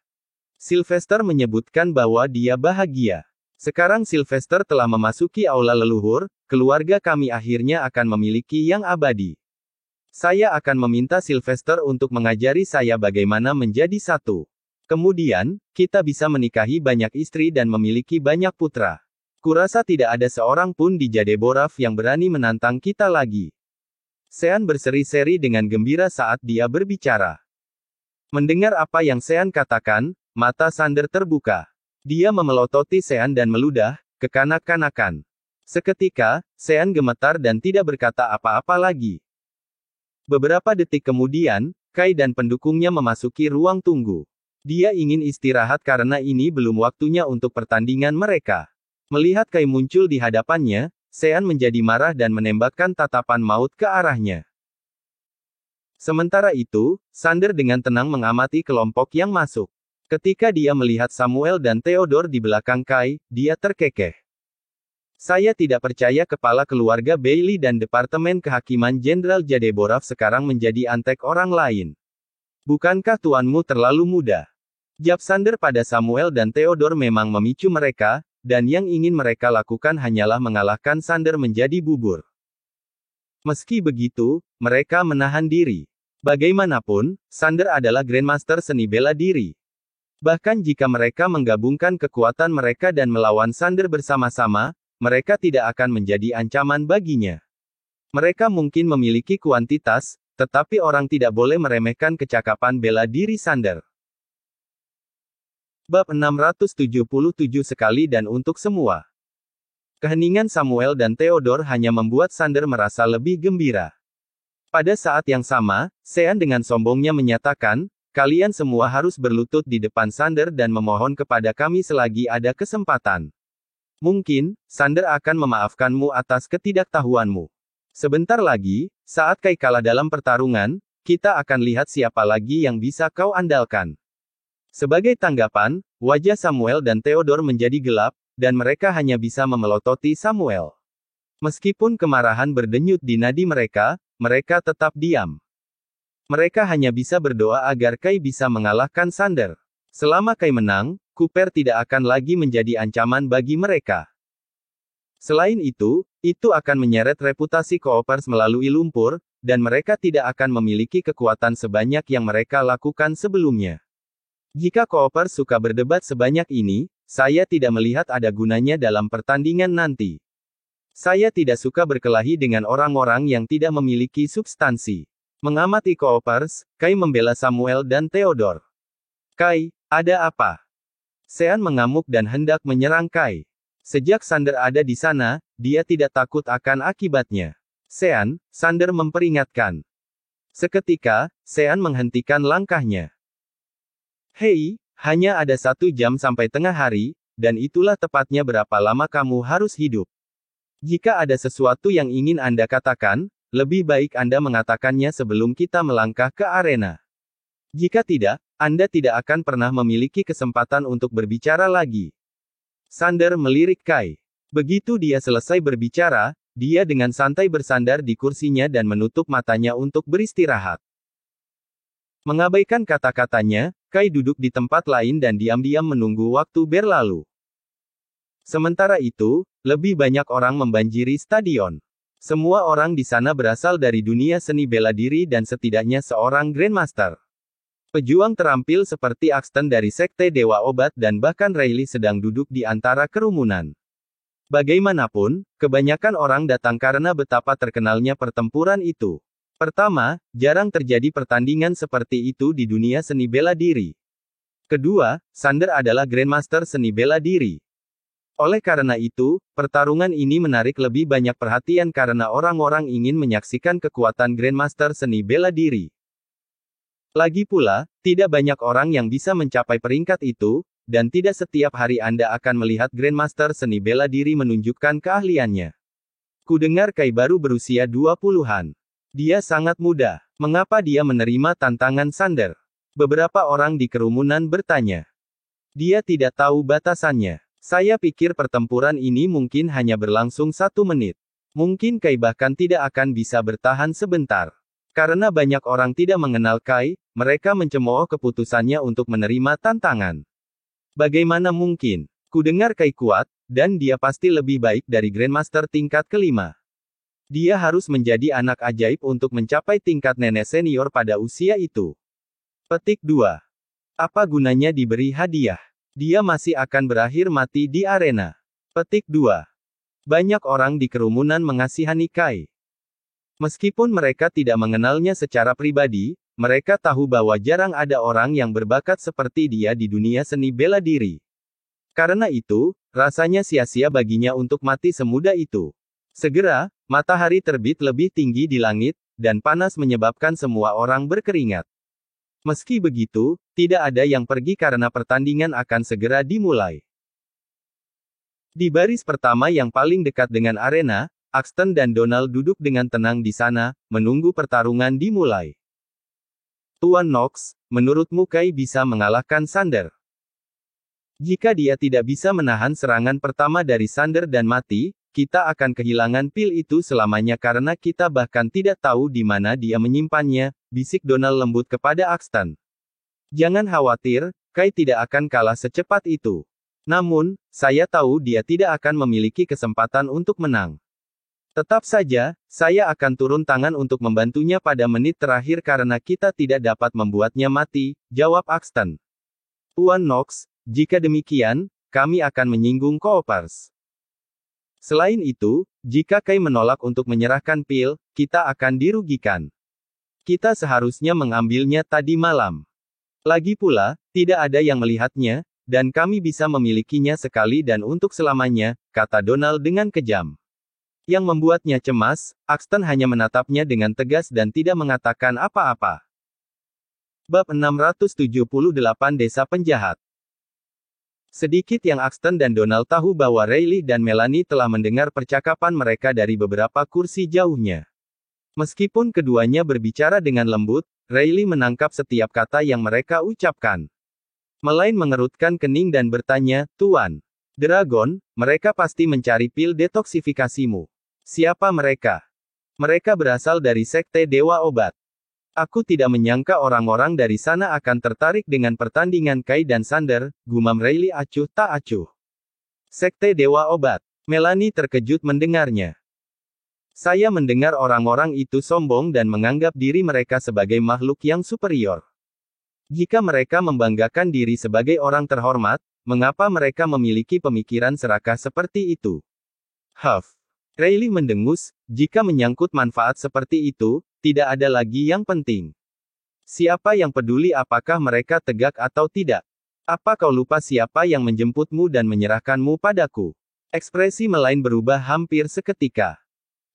Sylvester menyebutkan bahwa dia bahagia. Sekarang Sylvester telah memasuki aula leluhur, keluarga kami akhirnya akan memiliki yang abadi. Saya akan meminta Sylvester untuk mengajari saya bagaimana menjadi satu. Kemudian, kita bisa menikahi banyak istri dan memiliki banyak putra. Kurasa tidak ada seorang pun di Jadeborov yang berani menantang kita lagi. Sean berseri-seri dengan gembira saat dia berbicara. Mendengar apa yang Sean katakan, mata Sander terbuka. Dia memelototi Sean dan meludah, kekanak-kanakan. Seketika, Sean gemetar dan tidak berkata apa-apa lagi. Beberapa detik kemudian, Kai dan pendukungnya memasuki ruang tunggu. Dia ingin istirahat karena ini belum waktunya untuk pertandingan mereka. Melihat Kai muncul di hadapannya, Sean menjadi marah dan menembakkan tatapan maut ke arahnya. Sementara itu, Sander dengan tenang mengamati kelompok yang masuk. Ketika dia melihat Samuel dan Theodore di belakang Kai, dia terkekeh. Saya tidak percaya kepala keluarga Bailey dan Departemen Kehakiman Jenderal Jadeborov sekarang menjadi antek orang lain. Bukankah tuanmu terlalu muda? Jab Sander pada Samuel dan Theodore memang memicu mereka, dan yang ingin mereka lakukan hanyalah mengalahkan Sander menjadi bubur. Meski begitu, mereka menahan diri. Bagaimanapun, Sander adalah Grandmaster seni bela diri. Bahkan jika mereka menggabungkan kekuatan mereka dan melawan Sander bersama-sama, mereka tidak akan menjadi ancaman baginya. Mereka mungkin memiliki kuantitas, tetapi orang tidak boleh meremehkan kecakapan bela diri Sander. Bab 677 sekali dan untuk semua. Keheningan Samuel dan Theodore hanya membuat Sander merasa lebih gembira. Pada saat yang sama, Sean dengan sombongnya menyatakan, kalian semua harus berlutut di depan Sander dan memohon kepada kami selagi ada kesempatan. Mungkin, Sander akan memaafkanmu atas ketidaktahuanmu. Sebentar lagi, saat Kai kalah dalam pertarungan, kita akan lihat siapa lagi yang bisa kau andalkan. Sebagai tanggapan, wajah Samuel dan Theodore menjadi gelap, dan mereka hanya bisa memelototi Samuel. Meskipun kemarahan berdenyut di nadi mereka, mereka tetap diam. Mereka hanya bisa berdoa agar Kai bisa mengalahkan Sander. Selama Kai menang, Cooper tidak akan lagi menjadi ancaman bagi mereka. Selain itu akan menyeret reputasi Coopers melalui lumpur, dan mereka tidak akan memiliki kekuatan sebanyak yang mereka lakukan sebelumnya. Jika Coopers suka berdebat sebanyak ini, saya tidak melihat ada gunanya dalam pertandingan nanti. Saya tidak suka berkelahi dengan orang-orang yang tidak memiliki substansi. Mengamati Coopers, Kai membela Samuel dan Theodore. Kai, ada apa? Sean mengamuk dan hendak menyerang Kai. Sejak Sander ada di sana, dia tidak takut akan akibatnya. Sean, Sander memperingatkan. Seketika, Sean menghentikan langkahnya. Hei, hanya ada 1 jam sampai tengah hari, dan itulah tepatnya berapa lama kamu harus hidup. Jika ada sesuatu yang ingin Anda katakan, lebih baik Anda mengatakannya sebelum kita melangkah ke arena. Jika tidak, Anda tidak akan pernah memiliki kesempatan untuk berbicara lagi. Sander melirik Kai. Begitu dia selesai berbicara, dia dengan santai bersandar di kursinya dan menutup matanya untuk beristirahat. Mengabaikan kata-katanya, Kai duduk di tempat lain dan diam-diam menunggu waktu berlalu. Sementara itu, lebih banyak orang membanjiri stadion. Semua orang di sana berasal dari dunia seni bela diri dan setidaknya seorang Grandmaster. Pejuang terampil seperti Axton dari Sekte Dewa Obat dan bahkan Riley sedang duduk di antara kerumunan. Bagaimanapun, kebanyakan orang datang karena betapa terkenalnya pertempuran itu. Pertama, jarang terjadi pertandingan seperti itu di dunia seni bela diri. Kedua, Sander adalah Grandmaster seni bela diri. Oleh karena itu, pertarungan ini menarik lebih banyak perhatian karena orang-orang ingin menyaksikan kekuatan Grandmaster seni bela diri. Lagi pula, tidak banyak orang yang bisa mencapai peringkat itu, dan tidak setiap hari Anda akan melihat Grandmaster seni bela diri menunjukkan keahliannya. Kudengar Kai baru berusia 20-an. Dia sangat muda. Mengapa dia menerima tantangan Sander? Beberapa orang di kerumunan bertanya. Dia tidak tahu batasannya. Saya pikir pertempuran ini mungkin hanya berlangsung 1 menit. Mungkin Kai bahkan tidak akan bisa bertahan sebentar. Karena banyak orang tidak mengenal Kai, mereka mencemooh keputusannya untuk menerima tantangan. Bagaimana mungkin? Kudengar Kai kuat, dan dia pasti lebih baik dari Grandmaster tingkat kelima. Dia harus menjadi anak ajaib untuk mencapai tingkat nenek senior pada usia itu. Petik 2. Apa gunanya diberi hadiah? Dia masih akan berakhir mati di arena. Petik 2. Banyak orang di kerumunan mengasihani Kai. Meskipun mereka tidak mengenalnya secara pribadi, mereka tahu bahwa jarang ada orang yang berbakat seperti dia di dunia seni bela diri. Karena itu, rasanya sia-sia baginya untuk mati semudah itu. Segera, matahari terbit lebih tinggi di langit, dan panas menyebabkan semua orang berkeringat. Meski begitu, tidak ada yang pergi karena pertandingan akan segera dimulai. Di baris pertama yang paling dekat dengan arena, Axton dan Donald duduk dengan tenang di sana, menunggu pertarungan dimulai. Tuan Nox, menurutmu Kai bisa mengalahkan Sander? Jika dia tidak bisa menahan serangan pertama dari Sander dan mati, kita akan kehilangan pil itu selamanya karena kita bahkan tidak tahu di mana dia menyimpannya, bisik Donald lembut kepada Axton. Jangan khawatir, Kai tidak akan kalah secepat itu. Namun, saya tahu dia tidak akan memiliki kesempatan untuk menang. Tetap saja, saya akan turun tangan untuk membantunya pada menit terakhir karena kita tidak dapat membuatnya mati, jawab Axton. Tuan Nox, jika demikian, kami akan menyinggung Coopers. Selain itu, jika Kai menolak untuk menyerahkan pil, kita akan dirugikan. Kita seharusnya mengambilnya tadi malam. Lagi pula, tidak ada yang melihatnya, dan kami bisa memilikinya sekali dan untuk selamanya, kata Donald dengan kejam. Yang membuatnya cemas, Axton hanya menatapnya dengan tegas dan tidak mengatakan apa-apa. Bab 678 Desa Penjahat. Sedikit yang Axton dan Donald tahu bahwa Riley dan Melanie telah mendengar percakapan mereka dari beberapa kursi jauhnya. Meskipun keduanya berbicara dengan lembut, Riley menangkap setiap kata yang mereka ucapkan. Melain mengerutkan kening dan bertanya, Tuan Dragon, mereka pasti mencari pil detoksifikasimu. Siapa mereka? Mereka berasal dari Sekte Dewa Obat. Aku tidak menyangka orang-orang dari sana akan tertarik dengan pertandingan Kai dan Sander, gumam Riley acuh tak acuh. Sekte Dewa Obat. Melanie terkejut mendengarnya. Saya mendengar orang-orang itu sombong dan menganggap diri mereka sebagai makhluk yang superior. Jika mereka membanggakan diri sebagai orang terhormat, mengapa mereka memiliki pemikiran serakah seperti itu? Huff. Riley mendengus, jika menyangkut manfaat seperti itu, tidak ada lagi yang penting. Siapa yang peduli apakah mereka tegak atau tidak? Apa kau lupa siapa yang menjemputmu dan menyerahkanmu padaku? Ekspresi Melain berubah hampir seketika.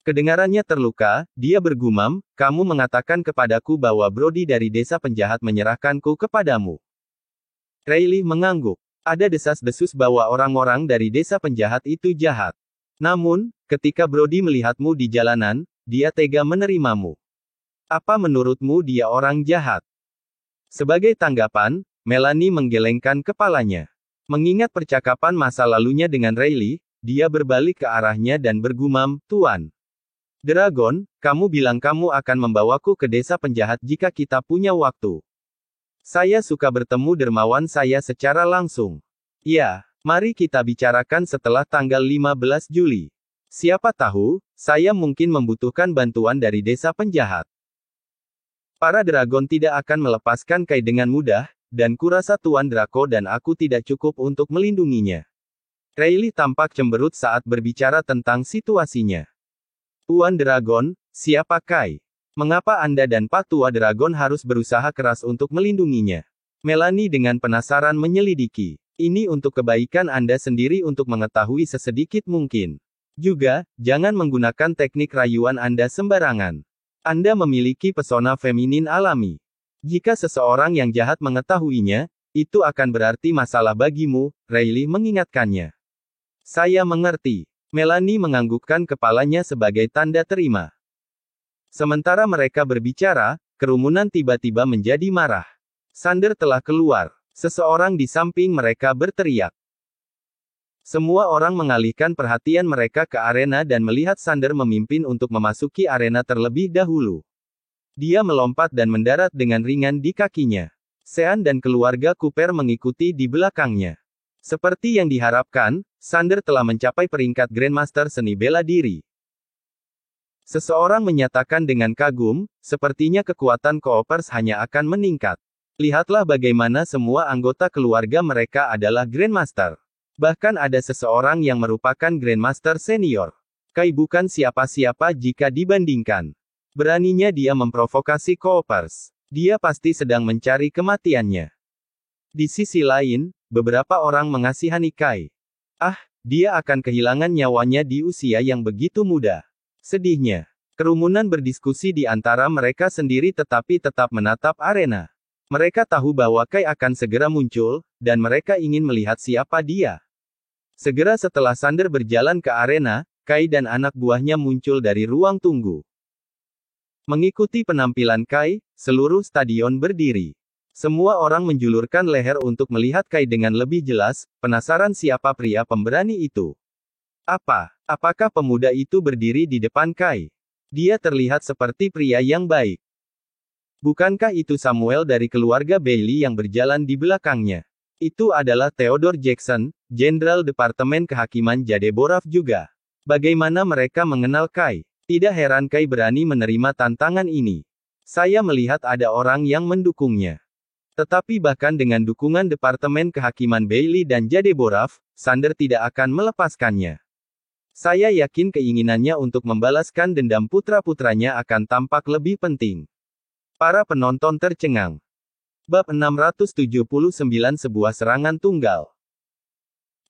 Kedengarannya terluka, dia bergumam, kamu mengatakan kepadaku bahwa Brody dari desa penjahat menyerahkanku kepadamu. Riley mengangguk. Ada desas-desus bahwa orang-orang dari desa penjahat itu jahat. Namun, ketika Brody melihatmu di jalanan, dia tega menerimamu. Apa menurutmu dia orang jahat? Sebagai tanggapan, Melanie menggelengkan kepalanya. Mengingat percakapan masa lalunya dengan Riley, dia berbalik ke arahnya dan bergumam, Tuan Dragon, kamu bilang kamu akan membawaku ke desa penjahat jika kita punya waktu. Saya suka bertemu dermawan saya secara langsung. Ya, mari kita bicarakan setelah tanggal 15 Juli. Siapa tahu, saya mungkin membutuhkan bantuan dari desa penjahat. Para dragon tidak akan melepaskan Kai dengan mudah, dan kurasa Tuan Draco dan aku tidak cukup untuk melindunginya. Riley tampak cemberut saat berbicara tentang situasinya. Tuan Dragon, siapa Kai? Mengapa Anda dan Pak Tua Dragon harus berusaha keras untuk melindunginya? Melanie dengan penasaran menyelidiki. Ini untuk kebaikan Anda sendiri untuk mengetahui sesedikit mungkin. Juga, jangan menggunakan teknik rayuan Anda sembarangan. Anda memiliki pesona feminin alami. Jika seseorang yang jahat mengetahuinya, itu akan berarti masalah bagimu, Riley mengingatkannya. Saya mengerti. Melanie menganggukkan kepalanya sebagai tanda terima. Sementara mereka berbicara, kerumunan tiba-tiba menjadi marah. Sander telah keluar. Seseorang di samping mereka berteriak. Semua orang mengalihkan perhatian mereka ke arena dan melihat Sander memimpin untuk memasuki arena terlebih dahulu. Dia melompat dan mendarat dengan ringan di kakinya. Sean dan keluarga Cooper mengikuti di belakangnya. Seperti yang diharapkan, Sander telah mencapai peringkat Grandmaster seni bela diri. Seseorang menyatakan dengan kagum, sepertinya kekuatan Coopers hanya akan meningkat. Lihatlah bagaimana semua anggota keluarga mereka adalah Grandmaster. Bahkan ada seseorang yang merupakan Grandmaster senior. Kai bukan siapa-siapa jika dibandingkan. Beraninya dia memprovokasi Coopers. Dia pasti sedang mencari kematiannya. Di sisi lain, beberapa orang mengasihani Kai. Dia akan kehilangan nyawanya di usia yang begitu muda. Sedihnya, kerumunan berdiskusi di antara mereka sendiri tetapi tetap menatap arena. Mereka tahu bahwa Kai akan segera muncul, dan mereka ingin melihat siapa dia. Segera setelah Sander berjalan ke arena, Kai dan anak buahnya muncul dari ruang tunggu. Mengikuti penampilan Kai, seluruh stadion berdiri. Semua orang menjulurkan leher untuk melihat Kai dengan lebih jelas, penasaran siapa pria pemberani itu. Apakah pemuda itu berdiri di depan Kai? Dia terlihat seperti pria yang baik. Bukankah itu Samuel dari keluarga Bailey yang berjalan di belakangnya? Itu adalah Theodore Jackson, Jenderal Departemen Kehakiman Jadeboraf juga. Bagaimana mereka mengenal Kai? Tidak heran Kai berani menerima tantangan ini. Saya melihat ada orang yang mendukungnya. Tetapi bahkan dengan dukungan Departemen Kehakiman Bailey dan Jadeboraf, Sander tidak akan melepaskannya. Saya yakin keinginannya untuk membalaskan dendam putra-putranya akan tampak lebih penting. Para penonton tercengang. Bab 679 Sebuah serangan tunggal.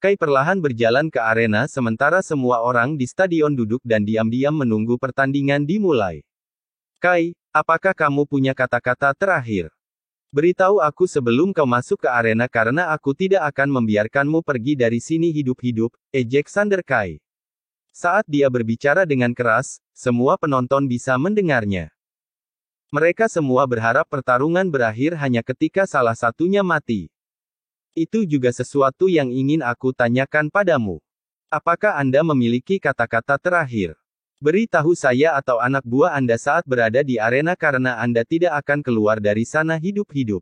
Kai perlahan berjalan ke arena sementara semua orang di stadion duduk dan diam-diam menunggu pertandingan dimulai. Kai, apakah kamu punya kata-kata terakhir? Beritahu aku sebelum kau masuk ke arena karena aku tidak akan membiarkanmu pergi dari sini hidup-hidup, ejek Sander Kai. Saat dia berbicara dengan keras, semua penonton bisa mendengarnya. Mereka semua berharap pertarungan berakhir hanya ketika salah satunya mati. Itu juga sesuatu yang ingin aku tanyakan padamu. Apakah Anda memiliki kata-kata terakhir? Beritahu saya atau anak buah Anda saat berada di arena karena Anda tidak akan keluar dari sana hidup-hidup.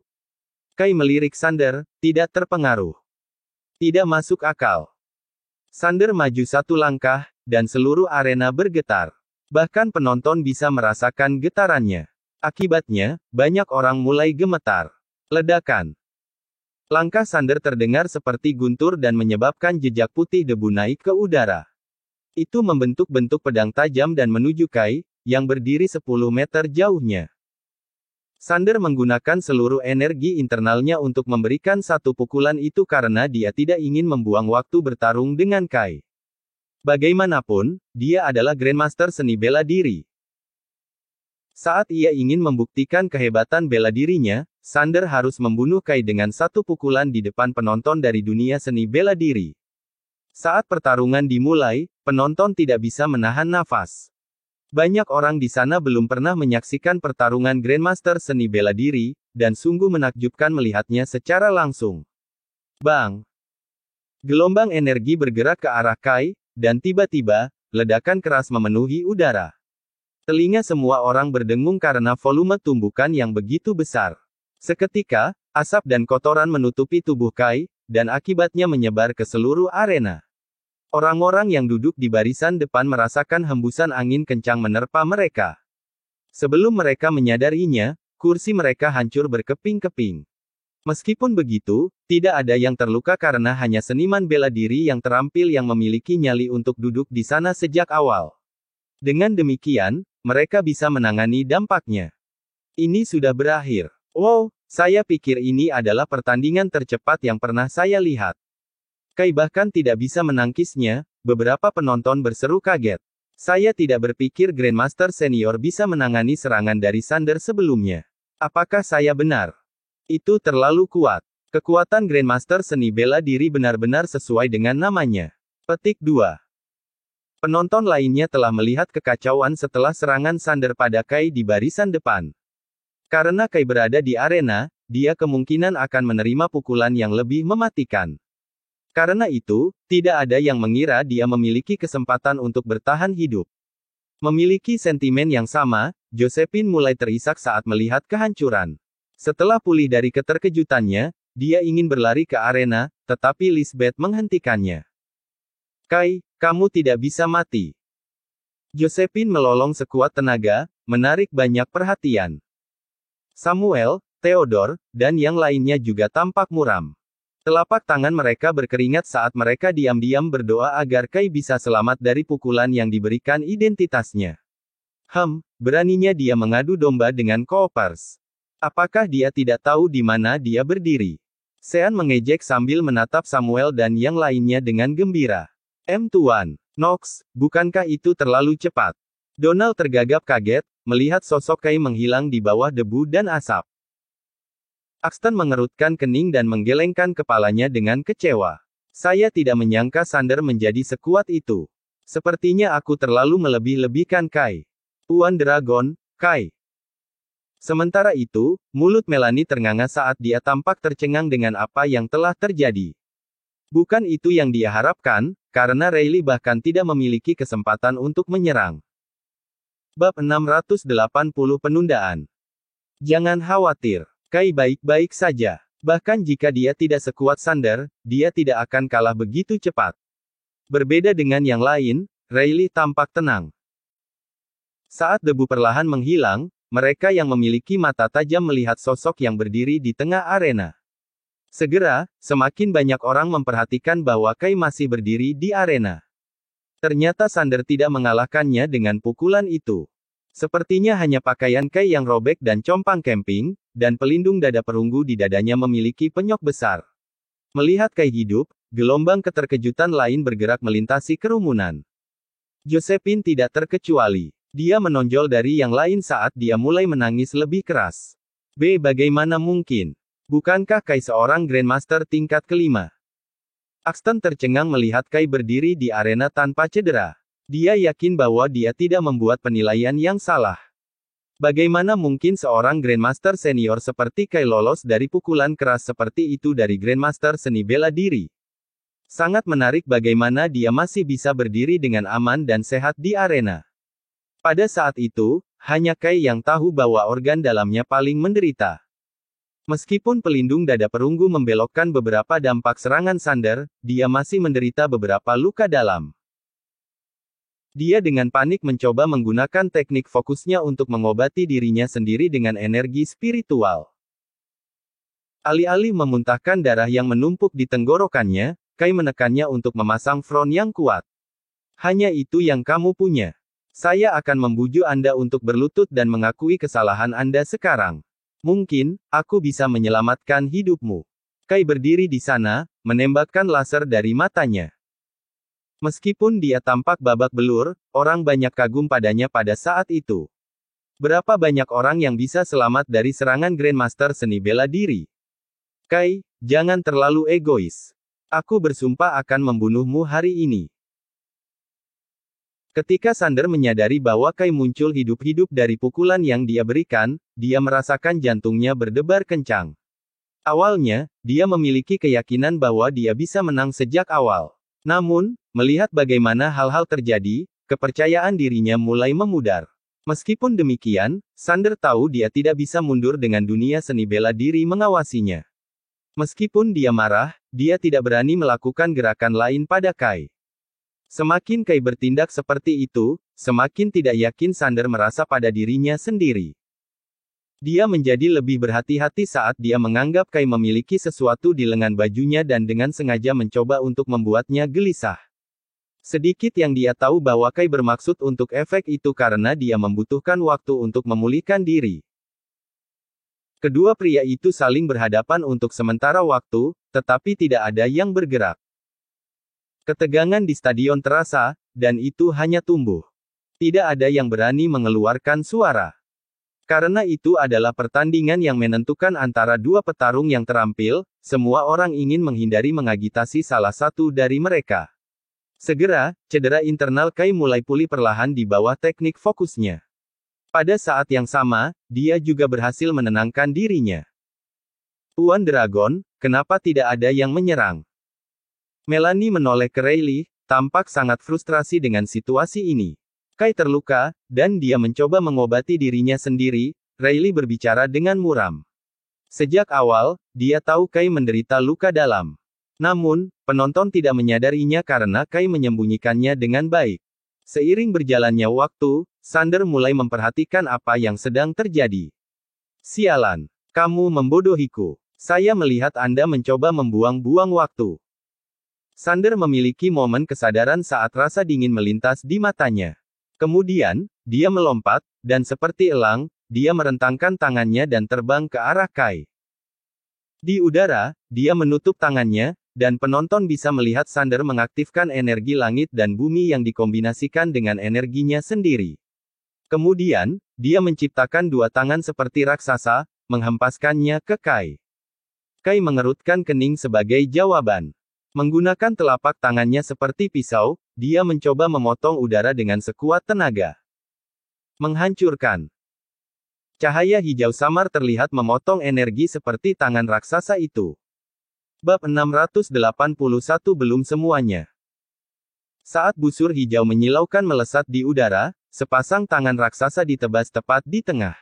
Kai melirik Sander, tidak terpengaruh. Tidak masuk akal. Sander maju satu langkah, dan seluruh arena bergetar. Bahkan penonton bisa merasakan getarannya. Akibatnya, banyak orang mulai gemetar. Ledakan. Langkah Sander terdengar seperti guntur dan menyebabkan jejak putih debu naik ke udara. Itu membentuk-bentuk pedang tajam dan menuju Kai, yang berdiri 10 meter jauhnya. Sander menggunakan seluruh energi internalnya untuk memberikan satu pukulan itu karena dia tidak ingin membuang waktu bertarung dengan Kai. Bagaimanapun, dia adalah Grandmaster seni bela diri. Saat ia ingin membuktikan kehebatan bela dirinya, Sander harus membunuh Kai dengan satu pukulan di depan penonton dari dunia seni bela diri. Saat pertarungan dimulai, penonton tidak bisa menahan nafas. Banyak orang di sana belum pernah menyaksikan pertarungan Grandmaster seni bela diri, dan sungguh menakjubkan melihatnya secara langsung. Bang! Gelombang energi bergerak ke arah Kai, dan tiba-tiba, ledakan keras memenuhi udara. Telinga semua orang berdengung karena volume tumbukan yang begitu besar. Seketika, asap dan kotoran menutupi tubuh Kai, dan akibatnya menyebar ke seluruh arena. Orang-orang yang duduk di barisan depan merasakan hembusan angin kencang menerpa mereka. Sebelum mereka menyadarinya, kursi mereka hancur berkeping-keping. Meskipun begitu, tidak ada yang terluka karena hanya seniman bela diri yang terampil yang memiliki nyali untuk duduk di sana sejak awal. Dengan demikian, mereka bisa menangani dampaknya. Ini sudah berakhir. Wow, saya pikir ini adalah pertandingan tercepat yang pernah saya lihat. Kai bahkan tidak bisa menangkisnya, beberapa penonton berseru kaget. Saya tidak berpikir Grandmaster Senior bisa menangani serangan dari Sander sebelumnya. Apakah saya benar? Itu terlalu kuat. Kekuatan Grandmaster seni bela diri benar-benar sesuai dengan namanya. Petik 2. Penonton lainnya telah melihat kekacauan setelah serangan Sander pada Kai di barisan depan. Karena Kai berada di arena, dia kemungkinan akan menerima pukulan yang lebih mematikan. Karena itu, tidak ada yang mengira dia memiliki kesempatan untuk bertahan hidup. Memiliki sentimen yang sama, Josephine mulai terisak saat melihat kehancuran. Setelah pulih dari keterkejutannya, dia ingin berlari ke arena, tetapi Lisbeth menghentikannya. Kai, kamu tidak bisa mati. Josephine melolong sekuat tenaga, menarik banyak perhatian. Samuel, Theodore, dan yang lainnya juga tampak muram. Telapak tangan mereka berkeringat saat mereka diam-diam berdoa agar Kai bisa selamat dari pukulan yang diberikan identitasnya. Beraninya dia mengadu domba dengan Coopers. Apakah dia tidak tahu di mana dia berdiri? Sean mengejek sambil menatap Samuel dan yang lainnya dengan gembira. Tuan Knox, bukankah itu terlalu cepat? Donald tergagap kaget, melihat sosok Kai menghilang di bawah debu dan asap. Axton mengerutkan kening dan menggelengkan kepalanya dengan kecewa. Saya tidak menyangka Sander menjadi sekuat itu. Sepertinya aku terlalu melebih-lebihkan Kai. Tuan Dragon, Kai. Sementara itu, mulut Melanie ternganga saat dia tampak tercengang dengan apa yang telah terjadi. Bukan itu yang dia harapkan, karena Riley bahkan tidak memiliki kesempatan untuk menyerang. Bab 680 Penundaan. Jangan khawatir. Kai baik-baik saja. Bahkan jika dia tidak sekuat Sander, dia tidak akan kalah begitu cepat. Berbeda dengan yang lain, Riley tampak tenang. Saat debu perlahan menghilang, mereka yang memiliki mata tajam melihat sosok yang berdiri di tengah arena. Segera, semakin banyak orang memperhatikan bahwa Kai masih berdiri di arena. Ternyata Sander tidak mengalahkannya dengan pukulan itu. Sepertinya hanya pakaian Kai yang robek dan compang camping, dan pelindung dada perunggu di dadanya memiliki penyok besar. Melihat Kai hidup, gelombang keterkejutan lain bergerak melintasi kerumunan. Josephine tidak terkecuali. Dia menonjol dari yang lain saat dia mulai menangis lebih keras. Bagaimana mungkin? Bukankah Kai seorang Grandmaster tingkat kelima? Axton tercengang melihat Kai berdiri di arena tanpa cedera. Dia yakin bahwa dia tidak membuat penilaian yang salah. Bagaimana mungkin seorang Grandmaster senior seperti Kai lolos dari pukulan keras seperti itu dari Grandmaster seni bela diri? Sangat menarik bagaimana dia masih bisa berdiri dengan aman dan sehat di arena. Pada saat itu, hanya Kai yang tahu bahwa organ dalamnya paling menderita. Meskipun pelindung dada perunggu membelokkan beberapa dampak serangan Sander, dia masih menderita beberapa luka dalam. Dia dengan panik mencoba menggunakan teknik fokusnya untuk mengobati dirinya sendiri dengan energi spiritual. Alih-alih memuntahkan darah yang menumpuk di tenggorokannya, Kai menekannya untuk memasang front yang kuat. Hanya itu yang kamu punya. Saya akan membujuk Anda untuk berlutut dan mengakui kesalahan Anda sekarang. Mungkin, aku bisa menyelamatkan hidupmu. Kai berdiri di sana, menembakkan laser dari matanya. Meskipun dia tampak babak belur, orang banyak kagum padanya pada saat itu. Berapa banyak orang yang bisa selamat dari serangan Grandmaster seni bela diri? Kai, jangan terlalu egois. Aku bersumpah akan membunuhmu hari ini. Ketika Sander menyadari bahwa Kai muncul hidup-hidup dari pukulan yang dia berikan, dia merasakan jantungnya berdebar kencang. Awalnya, dia memiliki keyakinan bahwa dia bisa menang sejak awal. Namun, melihat bagaimana hal-hal terjadi, kepercayaan dirinya mulai memudar. Meskipun demikian, Sander tahu dia tidak bisa mundur dengan dunia seni bela diri mengawasinya. Meskipun dia marah, dia tidak berani melakukan gerakan lain pada Kai. Semakin Kai bertindak seperti itu, semakin tidak yakin Sander merasa pada dirinya sendiri. Dia menjadi lebih berhati-hati saat dia menganggap Kai memiliki sesuatu di lengan bajunya dan dengan sengaja mencoba untuk membuatnya gelisah. Sedikit yang dia tahu bahwa Kai bermaksud untuk efek itu karena dia membutuhkan waktu untuk memulihkan diri. Kedua pria itu saling berhadapan untuk sementara waktu, tetapi tidak ada yang bergerak. Ketegangan di stadion terasa, dan itu hanya tumbuh. Tidak ada yang berani mengeluarkan suara. Karena itu adalah pertandingan yang menentukan antara dua petarung yang terampil, semua orang ingin menghindari mengagitasi salah satu dari mereka. Segera, cedera internal Kai mulai pulih perlahan di bawah teknik fokusnya. Pada saat yang sama, dia juga berhasil menenangkan dirinya. Tuan Dragon, kenapa tidak ada yang menyerang? Melanie menoleh ke Riley, tampak sangat frustrasi dengan situasi ini. Kai terluka, dan dia mencoba mengobati dirinya sendiri. Riley berbicara dengan muram. Sejak awal, dia tahu Kai menderita luka dalam. Namun, penonton tidak menyadarinya karena Kai menyembunyikannya dengan baik. Seiring berjalannya waktu, Sander mulai memperhatikan apa yang sedang terjadi. Sialan, kamu membodohiku. Saya melihat Anda mencoba membuang-buang waktu. Sander memiliki momen kesadaran saat rasa dingin melintas di matanya. Kemudian, dia melompat, dan seperti elang, dia merentangkan tangannya dan terbang ke arah Kai. Di udara, dia menutup tangannya, dan penonton bisa melihat Sander mengaktifkan energi langit dan bumi yang dikombinasikan dengan energinya sendiri. Kemudian, dia menciptakan dua tangan seperti raksasa, menghempaskannya ke Kai. Kai mengerutkan kening sebagai jawaban. Menggunakan telapak tangannya seperti pisau, dia mencoba memotong udara dengan sekuat tenaga. Menghancurkan. Cahaya hijau samar terlihat memotong energi seperti tangan raksasa itu. Bab 681 belum semuanya. Saat busur hijau menyilaukan melesat di udara, sepasang tangan raksasa ditebas tepat di tengah.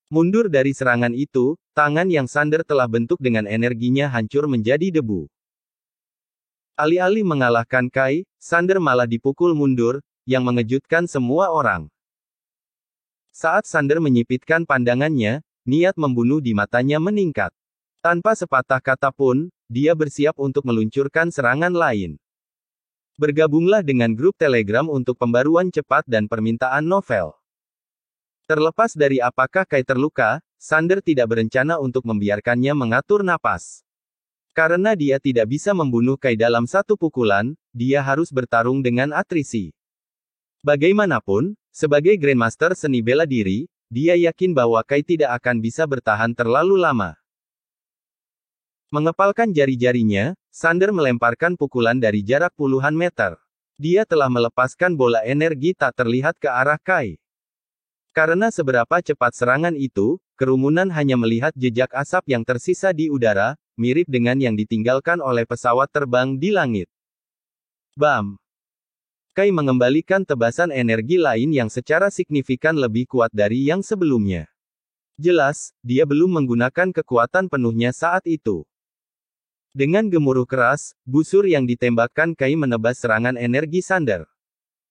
Mundur dari serangan itu, tangan yang Sander telah bentuk dengan energinya hancur menjadi debu. Alih-alih mengalahkan Kai, Sander malah dipukul mundur, yang mengejutkan semua orang. Saat Sander menyipitkan pandangannya, niat membunuh di matanya meningkat. Tanpa sepatah kata pun, dia bersiap untuk meluncurkan serangan lain. Bergabunglah dengan grup Telegram untuk pembaruan cepat dan permintaan novel. Terlepas dari apakah Kai terluka, Sander tidak berencana untuk membiarkannya mengatur napas. Karena dia tidak bisa membunuh Kai dalam satu pukulan, dia harus bertarung dengan atrisi. Bagaimanapun, sebagai Grandmaster seni bela diri, dia yakin bahwa Kai tidak akan bisa bertahan terlalu lama. Mengepalkan jari-jarinya, Sander melemparkan pukulan dari jarak puluhan meter. Dia telah melepaskan bola energi tak terlihat ke arah Kai. Karena seberapa cepat serangan itu, kerumunan hanya melihat jejak asap yang tersisa di udara, mirip dengan yang ditinggalkan oleh pesawat terbang di langit. Bam! Kai mengembalikan tebasan energi lain yang secara signifikan lebih kuat dari yang sebelumnya. Jelas, dia belum menggunakan kekuatan penuhnya saat itu. Dengan gemuruh keras, busur yang ditembakkan Kai menebas serangan energi Sander.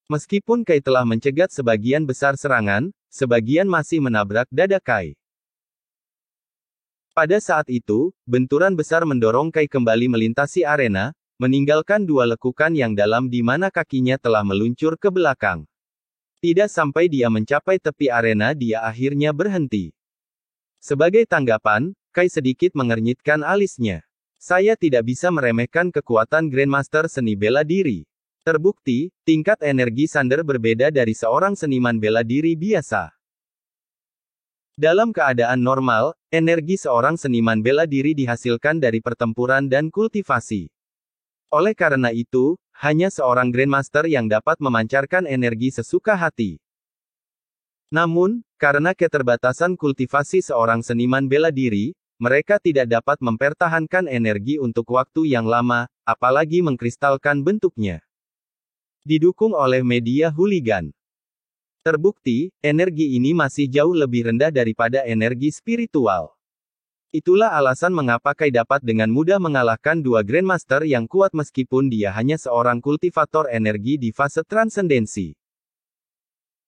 Meskipun Kai telah mencegat sebagian besar serangan, sebagian masih menabrak dada Kai. Pada saat itu, benturan besar mendorong Kai kembali melintasi arena, meninggalkan dua lekukan yang dalam di mana kakinya telah meluncur ke belakang. Tidak sampai dia mencapai tepi arena dia akhirnya berhenti. Sebagai tanggapan, Kai sedikit mengernyitkan alisnya. Saya tidak bisa meremehkan kekuatan Grandmaster seni bela diri. Terbukti, tingkat energi Sander berbeda dari seorang seniman bela diri biasa. Dalam keadaan normal, energi seorang seniman bela diri dihasilkan dari pertempuran dan kultivasi. Oleh karena itu, hanya seorang Grandmaster yang dapat memancarkan energi sesuka hati. Namun, karena keterbatasan kultivasi seorang seniman bela diri, mereka tidak dapat mempertahankan energi untuk waktu yang lama, apalagi mengkristalkan bentuknya. Didukung oleh media hooligan. Terbukti, energi ini masih jauh lebih rendah daripada energi spiritual. Itulah alasan mengapa Kai dapat dengan mudah mengalahkan dua Grandmaster yang kuat meskipun dia hanya seorang kultivator energi di fase transendensi.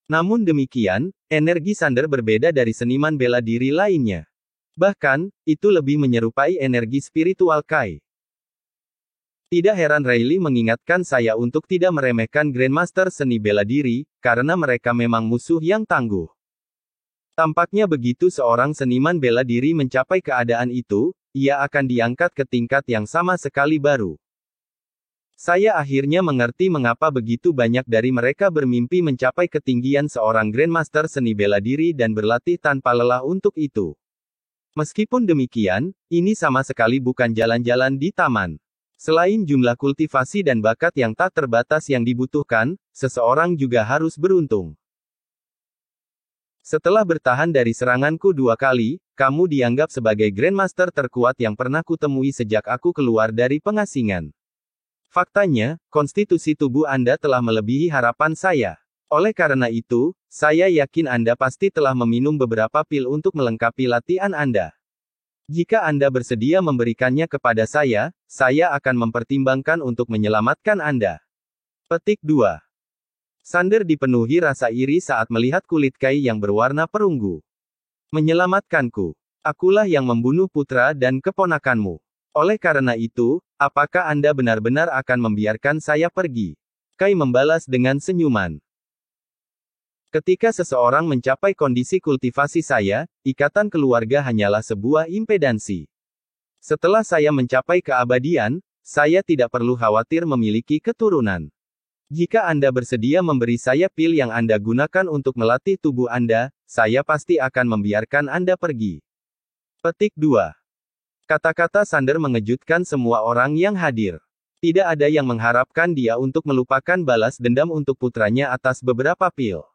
Namun demikian, energi Sander berbeda dari seniman bela diri lainnya. Bahkan, itu lebih menyerupai energi spiritual Kai. Tidak heran Riley mengingatkan saya untuk tidak meremehkan Grandmaster seni bela diri, karena mereka memang musuh yang tangguh. Tampaknya begitu seorang seniman bela diri mencapai keadaan itu, ia akan diangkat ke tingkat yang sama sekali baru. Saya akhirnya mengerti mengapa begitu banyak dari mereka bermimpi mencapai ketinggian seorang Grandmaster seni bela diri dan berlatih tanpa lelah untuk itu. Meskipun demikian, ini sama sekali bukan jalan-jalan di taman. Selain jumlah kultivasi dan bakat yang tak terbatas yang dibutuhkan, seseorang juga harus beruntung. Setelah bertahan dari seranganku 2 kali, kamu dianggap sebagai Grandmaster terkuat yang pernah kutemui sejak aku keluar dari pengasingan. Faktanya, konstitusi tubuh Anda telah melebihi harapan saya. Oleh karena itu, saya yakin Anda pasti telah meminum beberapa pil untuk melengkapi latihan Anda. Jika Anda bersedia memberikannya kepada saya akan mempertimbangkan untuk menyelamatkan Anda. Petik 2. Sander dipenuhi rasa iri saat melihat kulit Kai yang berwarna perunggu. Menyelamatkanku. Akulah yang membunuh putra dan keponakanmu. Oleh karena itu, apakah Anda benar-benar akan membiarkan saya pergi? Kai membalas dengan senyuman. Ketika seseorang mencapai kondisi kultivasi saya, ikatan keluarga hanyalah sebuah impedansi. Setelah saya mencapai keabadian, saya tidak perlu khawatir memiliki keturunan. Jika Anda bersedia memberi saya pil yang Anda gunakan untuk melatih tubuh Anda, saya pasti akan membiarkan Anda pergi. Petik 2. Kata-kata Sander mengejutkan semua orang yang hadir. Tidak ada yang mengharapkan dia untuk melupakan balas dendam untuk putranya atas beberapa pil.